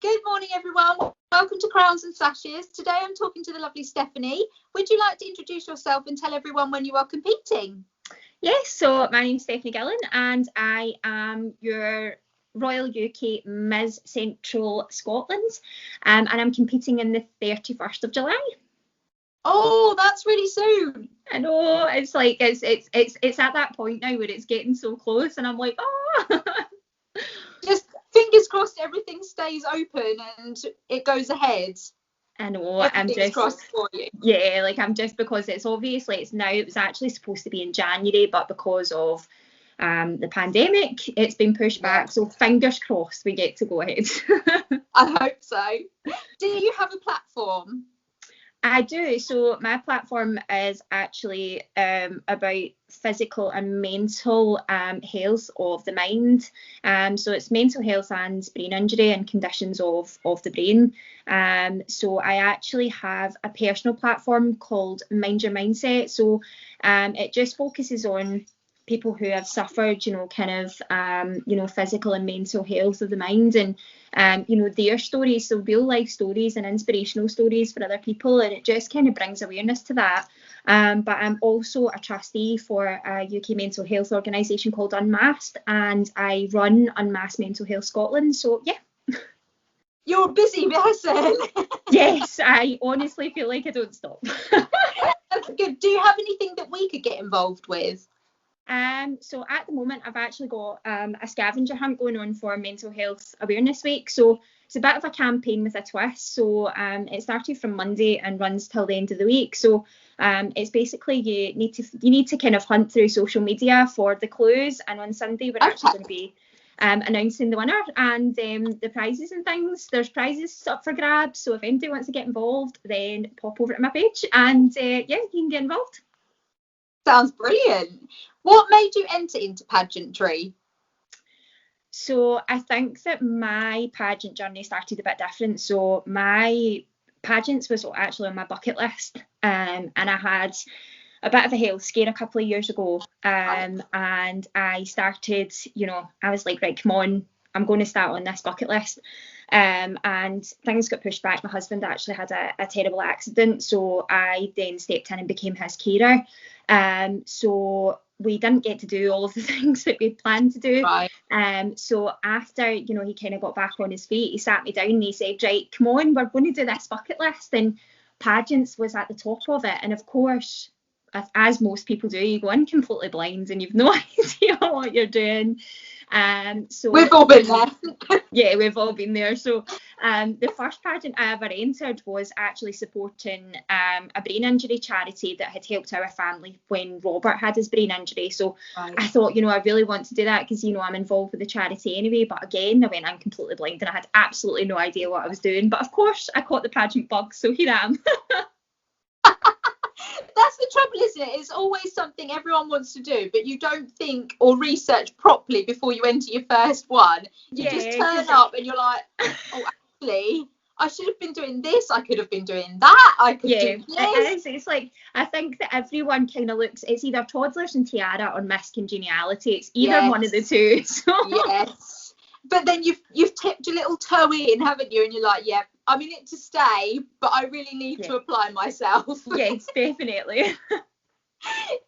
Good morning, everyone. Welcome to Crowns and Sashes. Today I'm talking to the lovely Stephanie. Would you like to introduce yourself and tell everyone when you are competing? Yes, so my name's Stephanie Gillan and I am your Royal UK Ms Central Scotland and I'm competing in the 31st of July. Oh, that's really soon. I know, it's like it's at that point now where it's getting so close and I'm like, oh. Just fingers crossed everything stays open and it goes ahead. I know, Everything's crossed for you. Yeah, like I'm just, because it's obviously it was actually supposed to be in January, but because of the pandemic, it's been pushed back. So fingers crossed we get to go ahead. I hope so. Do you have a platform? I do. So my platform is actually about physical and mental health of the mind. So it's mental health and brain injury and conditions of the brain. So I actually have a personal platform called Mind Your Mindset. So it just focuses on people who have suffered, physical and mental health of the mind, and their stories, so real life stories and inspirational stories for other people, and it just kind of brings awareness to that. But I'm also a trustee for a UK mental health organisation called Unmasked, and I run Unmasked Mental Health Scotland. So yeah. You're a busy person. Yes, I honestly feel like I don't stop. That's good. Do you have anything that we could get involved with? So at the moment, I've actually got a scavenger hunt going on for Mental Health Awareness Week. So it's a bit of a campaign with a twist. So it started from Monday and runs till the end of the week. So it's basically you need to kind of hunt through social media for the clues, and on Sunday we're actually going to be announcing the winner and the prizes and things. There's prizes up for grabs. So if anybody wants to get involved, then pop over to my page and you can get involved. Sounds brilliant. What made you enter into pageantry? So I think that my pageant journey started a bit different. So my pageants was actually on my bucket list, and I had a bit of a health scare a couple of years ago, and I started, I was like, right, come on, I'm going to start on this bucket list. And things got pushed back. My husband actually had a terrible accident, so I then stepped in and became his carer. So we didn't get to do all of the things that we'd planned to do. Right. So after, he kind of got back on his feet, he sat me down and he said, right, come on, we're going to do this bucket list. And pageants was at the top of it. And of course, as most people do, you go in completely blind and you've no idea what you're doing. So we've all been there. Yeah, we've all been there. So the first pageant I ever entered was actually supporting a brain injury charity that had helped our family when Robert had his brain injury. So I thought, I really want to do that because, I'm involved with the charity anyway. But again, I went in completely blind and I had absolutely no idea what I was doing. But of course, I caught the pageant bug, so here I am. That's the trouble, isn't it? It's always something everyone wants to do, but you don't think or research properly before you enter your first one. You just turn up and you're like, oh, actually, I should have been doing this. I could have been doing that. I could do this. It is. It's like, I think that everyone kind of looks, it's either Toddlers and Tiara or Miss Congeniality. It's either one of the two. So. Yes. But then you've tipped your little toe in, haven't you? And you're like, yeah, I'm in it to stay, but I really need to apply myself. Yes, definitely.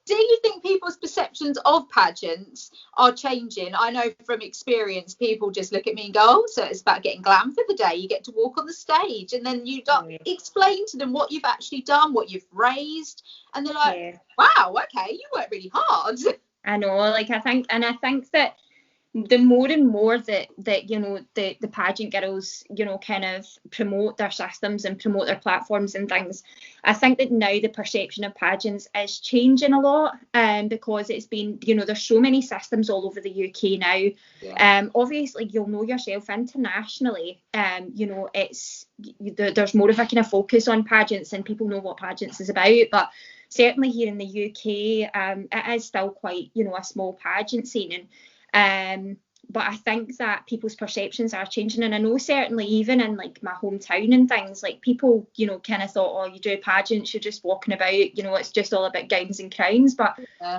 Do you think people's perceptions of pageants are changing? I know from experience, people just look at me and go, oh, so it's about getting glam for the day. You get to walk on the stage and then you explain to them what you've actually done, what you've raised. And they're like, wow, okay, you worked really hard. I know, I think that the more and more that the pageant girls kind of promote their systems and promote their platforms and things, I think that now the perception of pageants is changing a lot, because it's been, there's so many systems all over the UK now. Obviously you'll know yourself internationally, it's there's more of a kind of focus on pageants and people know what pageants is about, but certainly here in the UK, it is still quite, a small pageant scene. And but I think that people's perceptions are changing, and I know certainly even in like my hometown and things, like people, you know, kind of thought, oh, you do pageants, you're just walking about, you know, it's just all about gowns and crowns, but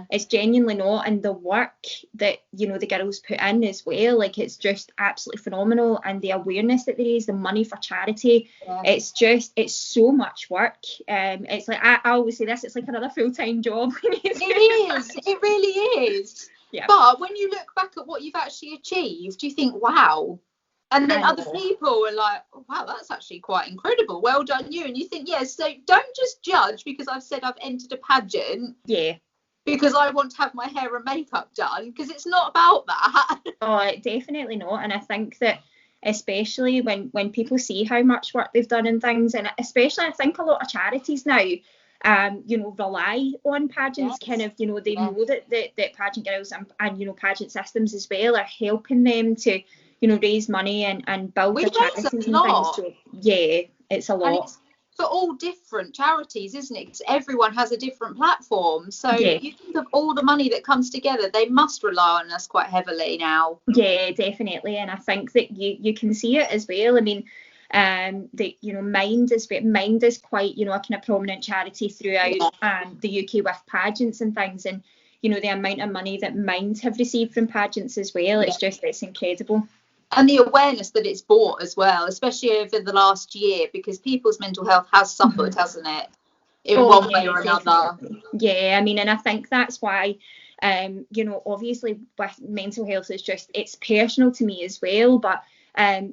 it's genuinely not. And the work that, you know, the girls put in as well, like it's just absolutely phenomenal. And the awareness that there is, the money for charity, it's so much work. It's like I always say this, it's like another full-time job. It really is. Yeah. But when you look back at what you've actually achieved, you think, wow. And then other people are like, wow, that's actually quite incredible. Well done you. And you think, yeah, so don't just judge because I've said I've entered a pageant. Yeah. Because I want to have my hair and makeup done, because it's not about that. Oh, definitely not. And I think that especially when people see how much work they've done and things, and especially I think a lot of charities now, you know, rely on pageants, kind of, you know, they know that pageant girls and, you know, pageant systems as well are helping them to, you know, raise money and build their charities and things. So, yeah, it's a lot. And it's for all different charities, isn't it? Because everyone has a different platform. So you think of all the money that comes together, they must rely on us quite heavily now. Yeah, definitely. And I think that you can see it as well. I mean, that, you know, Mind is quite, you know, a kind of prominent charity throughout the UK with pageants and things, and, you know, the amount of money that Mind have received from pageants as well, it's incredible. And the awareness that it's brought as well, especially over the last year, because people's mental health has suffered, hasn't it, in one way or another. Yeah, I mean, and I think that's why, you know, obviously with mental health, it's personal to me as well, but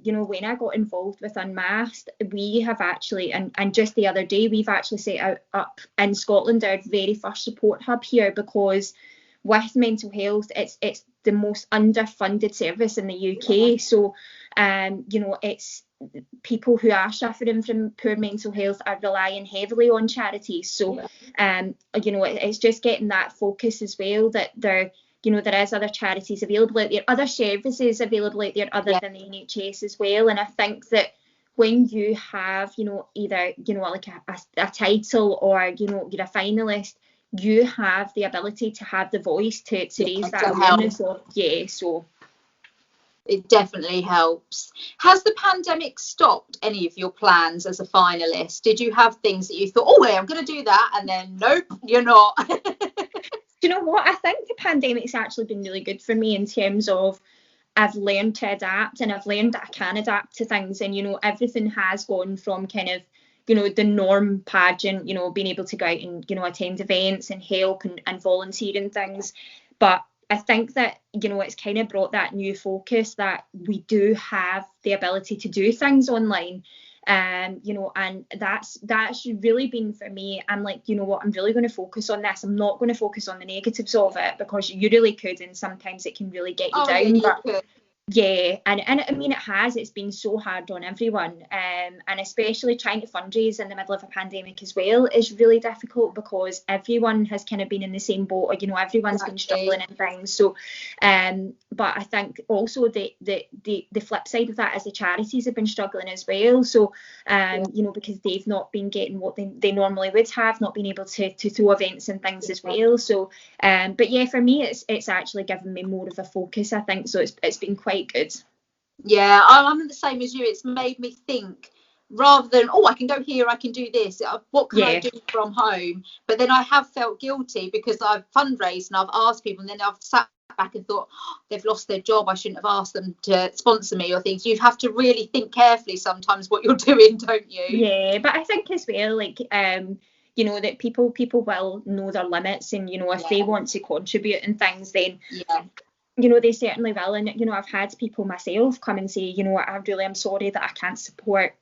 you know, when I got involved with Unmasked, we have actually, and just the other day, we've actually set up in Scotland our very first support hub here, because with mental health, it's the most underfunded service in the UK. So, you know, it's people who are suffering from poor mental health are relying heavily on charities. So, you know, it's just getting that focus as well, that there is other charities available out there, other services available out there other than the NHS as well. And I think that when you have, you know, either, you know, like a title, or, you know, you're a finalist, you have the ability to have the voice to raise that awareness. So it definitely helps. Has the pandemic stopped any of your plans as a finalist? Did you have things that you thought, oh, I'm going to do that, and then nope, you're not? Do you know what? I think the pandemic's actually been really good for me in terms of I've learned to adapt, and I've learned that I can adapt to things, and, you know, everything has gone from kind of, you know, the norm pageant, you know, being able to go out and, you know, attend events and help and volunteer and things. But I think that, you know, it's kind of brought that new focus that we do have the ability to do things online. You know, and that's really been for me. I'm like, you know what, I'm really going to focus on this. I'm not going to focus on the negatives of it, because you really could, and sometimes it can really get you down. And I mean, it's been so hard on everyone, and especially trying to fundraise in the middle of a pandemic as well is really difficult, because everyone has kind of been in the same boat, or, you know, everyone's been struggling and things. So but I think also the flip side of that is the charities have been struggling as well. So you know, because they've not been getting what they normally would have, not been able to throw events and things as well. So but yeah, for me it's actually given me more of a focus, I think. So it's been quite good. Yeah, I'm the same as you. It's made me think, rather than, I can go here, I can do this, what can I do from home? But then I have felt guilty because I've fundraised and I've asked people, and then I've sat back and thought, they've lost their job, I shouldn't have asked them to sponsor me or things. You have to really think carefully sometimes what you're doing, don't you? Yeah, but I think as well, like you know, that people will know their limits, and, you know, if they want to contribute and things, then you know, they certainly will. And, you know, I've had people myself come and say, you know, I'm sorry that I can't support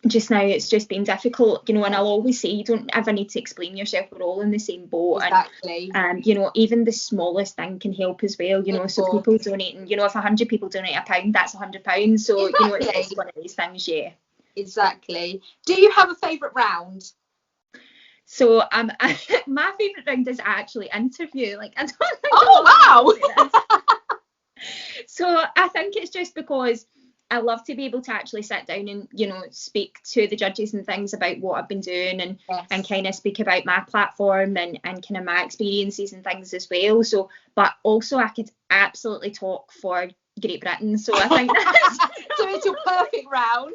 just now, it's just been difficult, you know. And I'll always say, you don't ever need to explain yourself, we're all in the same boat. Exactly. And you know, even the smallest thing can help as well, you know. So people donating, you know, if 100 people donate £1, that's £100. So you know, it's one of these things. Exactly. Do you have a favourite round? So my favourite round is actually interview. Like, I don't think wow. So I think it's just because I love to be able to actually sit down and, you know, speak to the judges and things about what I've been doing, and kind of speak about my platform and kind of my experiences and things as well. So, but also I could absolutely talk for, Great Britain. So I think that's so it's your perfect round.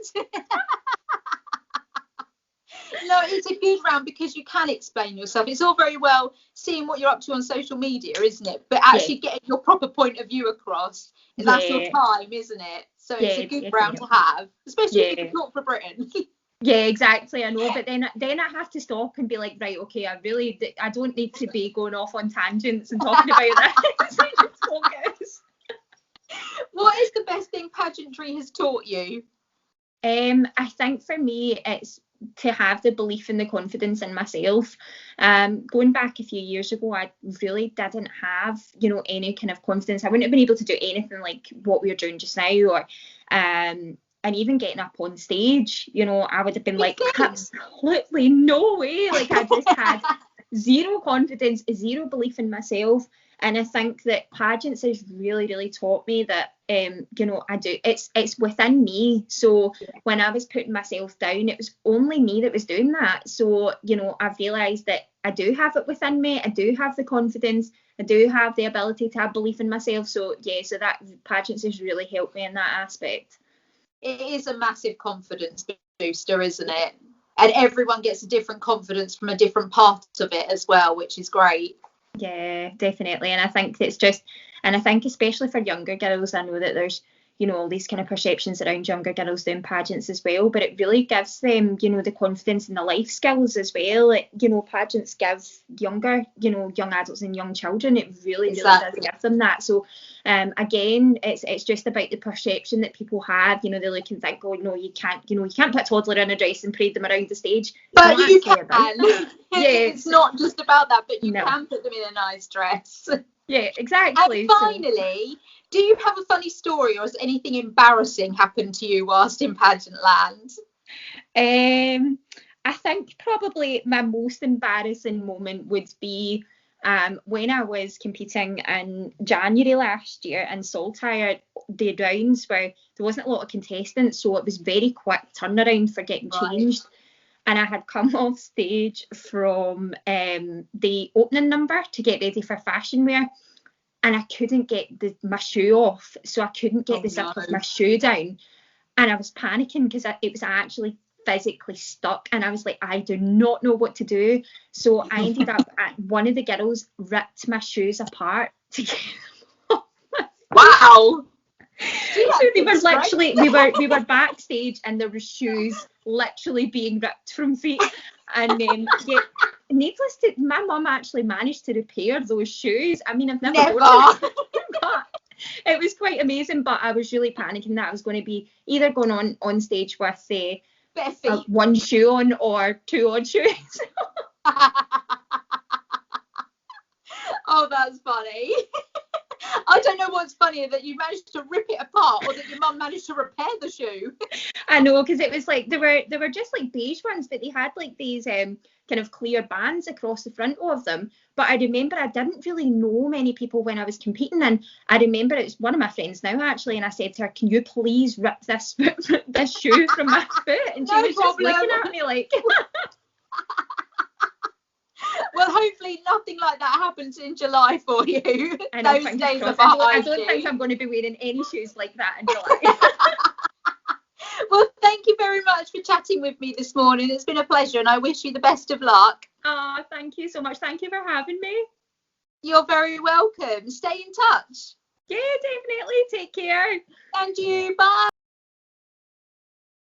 No, it's a good round because you can explain yourself. It's all very well seeing what you're up to on social media, isn't it? But actually getting your proper point of view across, that's your time, isn't it? So it's a good round to have, especially if you can talk for Britain. Yeah, exactly. I know, but then I have to stop and be like, right, okay, I don't need to be going off on tangents and talking about this. Focus. What is the best thing pageantry has taught you? I think for me, it's to have the belief and the confidence in myself. Going back a few years ago, I really didn't have, any kind of confidence. I wouldn't have been able to do anything like what we're doing just now, or and even getting up on stage, I would have been like, absolutely no way. Like, I just had zero confidence, zero belief in myself. And I think that pageants has really, really taught me that, I do. It's within me. So when I was putting myself down, it was only me that was doing that. So, I've realised that I do have it within me. I do have the confidence. I do have the ability to have belief in myself. So, so that pageants has really helped me in that aspect. It is a massive confidence booster, isn't it? And everyone gets a different confidence from a different part of it as well, which is great. Yeah, definitely. And I think it's just, and I think especially for younger girls, I know that there's, all these kind of perceptions around younger girls doing pageants as well, but it really gives them, the confidence and the life skills as well. Pageants give younger, young adults and young children, it really, really does give them that. So again, it's just about the perception that people have. They look and think, oh, you can't put a toddler in a dress and parade them around the stage. But you can. It's not just about that, but you can put them in a nice dress. Yeah, exactly. And finally, do you have a funny story, or has anything embarrassing happened to you whilst in pageant land? I think probably my most embarrassing moment would be when I was competing in January last year in Saltire. The rounds where there wasn't a lot of contestants, so it was very quick turnaround for getting changed. And I had come off stage from the opening number to get ready for fashion wear, and I couldn't get my shoe off, so I couldn't get the zip of my shoe down, and I was panicking because it was actually physically stuck, and I was like, I do not know what to do. So I ended up at one of the girls ripped my shoes apart to get them off. Wow. So they were literally, we were backstage, and there were shoes literally being ripped from feet. And needless to, my mum actually managed to repair those shoes. I mean, I've never worn them, but it was quite amazing. But I was really panicking that I was going to be either going on stage with one shoe on or two odd shoes. Oh, that's funny. I don't know what's funnier, that you managed to rip it apart or that your mum managed to repair the shoe. I know, because it was like they were just like beige ones, but they had like these kind of clear bands across the front of them. But I remember I didn't really know many people when I was competing, and I remember it was one of my friends now actually, and I said to her, can you please rip this shoe from my foot? And she was just looking at me like well, hopefully nothing like that happens in July for you. I don't think I'm going to be wearing any shoes like that in July. Well, thank you very much for chatting with me this morning. It's been a pleasure, and I wish you the best of luck. Oh, thank you so much. Thank you for having me. You're very welcome. Stay in touch. Yeah, definitely. Take care. And you. Bye.